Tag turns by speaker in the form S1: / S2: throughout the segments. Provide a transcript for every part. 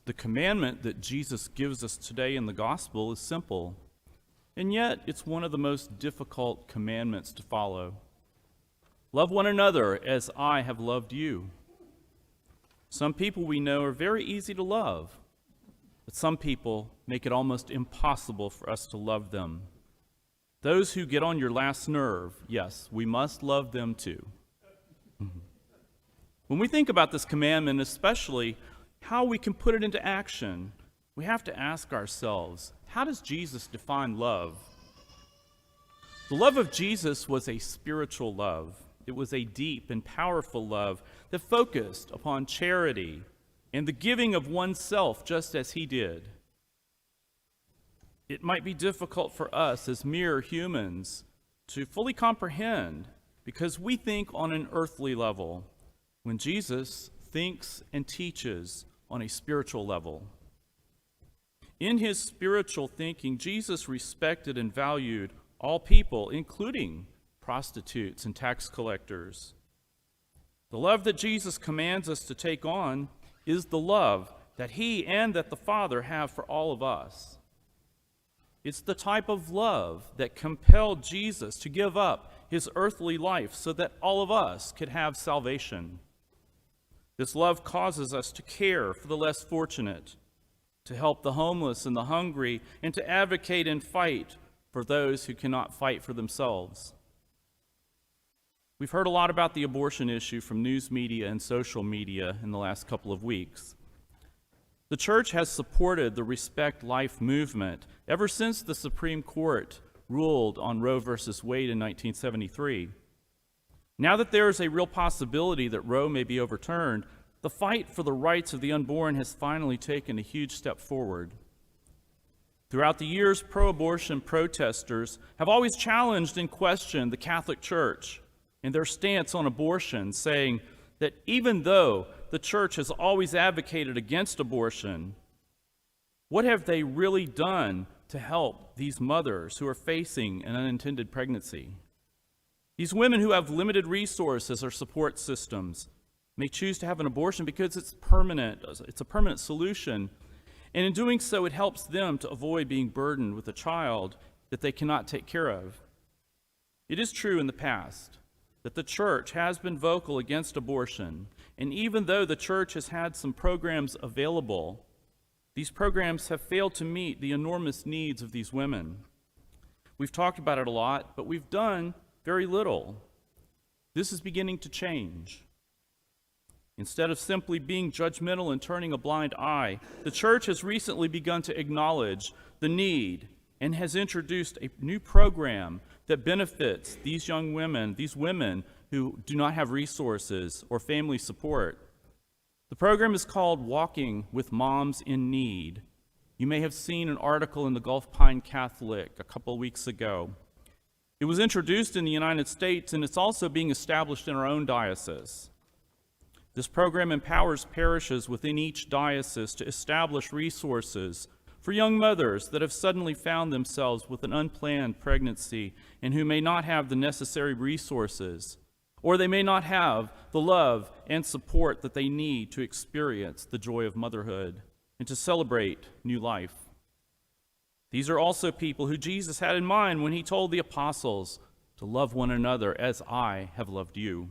S1: The commandment that Jesus gives us today in the gospel is simple, and yet it's one of the most difficult commandments to follow. Love one another as I have loved you. Some people we know are very easy to love, but some people make it almost impossible for us to love them. Those who get on your last nerve, yes, we must love them too. When we think about this commandment, especially how we can put it into action, we have to ask ourselves, how does Jesus define love? The love of Jesus was a spiritual love. It was a deep and powerful love that focused upon charity and the giving of oneself just as he did. It might be difficult for us as mere humans to fully comprehend because we think on an earthly level when Jesus thinks and teaches on a spiritual level. In his spiritual thinking, Jesus respected and valued all people, including prostitutes and tax collectors. The love that Jesus commands us to take on is the love that he and that the Father have for all of us. It's the type of love that compelled Jesus to give up his earthly life so that all of us could have salvation. This love causes us to care for the less fortunate, to help the homeless and the hungry, and to advocate and fight for those who cannot fight for themselves. We've heard a lot about the abortion issue from news media and social media in the last couple of weeks. The church has supported the Respect Life movement ever since the Supreme Court ruled on Roe v. Wade in 1973. Now that there is a real possibility that Roe may be overturned, the fight for the rights of the unborn has finally taken a huge step forward. Throughout the years, pro-abortion protesters have always challenged and questioned the Catholic Church and their stance on abortion, saying that even though the church has always advocated against abortion, what have they really done to help these mothers who are facing an unintended pregnancy? These women who have limited resources or support systems may choose to have an abortion because it's permanent. It's a permanent solution. And in doing so, it helps them to avoid being burdened with a child that they cannot take care of. It is true in the past that the church has been vocal against abortion. And even though the church has had some programs available, these programs have failed to meet the enormous needs of these women. We've talked about it a lot, but we've done very little. This is beginning to change. Instead of simply being judgmental and turning a blind eye, the church has recently begun to acknowledge the need and has introduced a new program that benefits these young women, these women who do not have resources or family support. The program is called Walking with Moms in Need. You may have seen an article in the Gulf Pine Catholic a couple of weeks ago. It was introduced in the United States, and it's also being established in our own diocese. This program empowers parishes within each diocese to establish resources for young mothers that have suddenly found themselves with an unplanned pregnancy and who may not have the necessary resources, or they may not have the love and support that they need to experience the joy of motherhood and to celebrate new life. These are also people who Jesus had in mind when he told the apostles to love one another as I have loved you.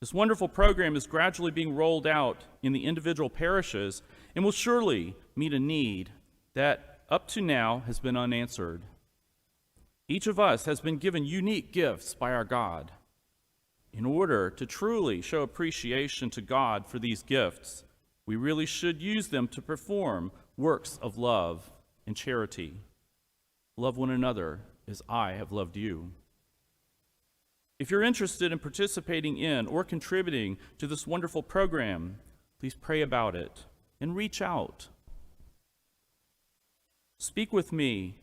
S1: This wonderful program is gradually being rolled out in the individual parishes and will surely meet a need that up to now has been unanswered. Each of us has been given unique gifts by our God. In order to truly show appreciation to God for these gifts, we really should use them to perform works of love and charity. Love one another as I have loved you. If you're interested in participating in or contributing to this wonderful program, please pray about it and reach out. Speak with me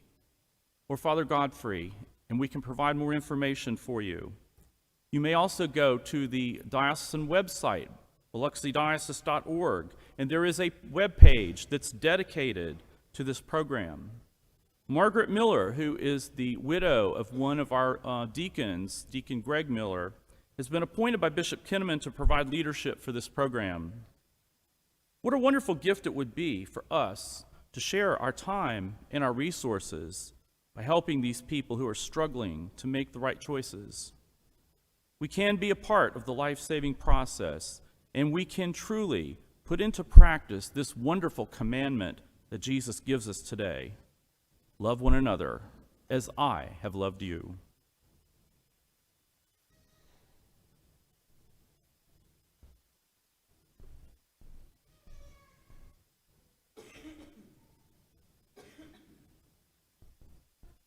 S1: or Father Godfrey, and we can provide more information for you. You may also go to the diocesan website, biloxidiocese.org, and there is a web page that's dedicated to this program. Margaret Miller, who is the widow of one of our deacons, Deacon Greg Miller, has been appointed by Bishop Kinnaman to provide leadership for this program. What a wonderful gift it would be for us to share our time and our resources by helping these people who are struggling to make the right choices. We can be a part of the life-saving process, and we can truly put into practice this wonderful commandment that Jesus gives us today. Love one another as I have loved you.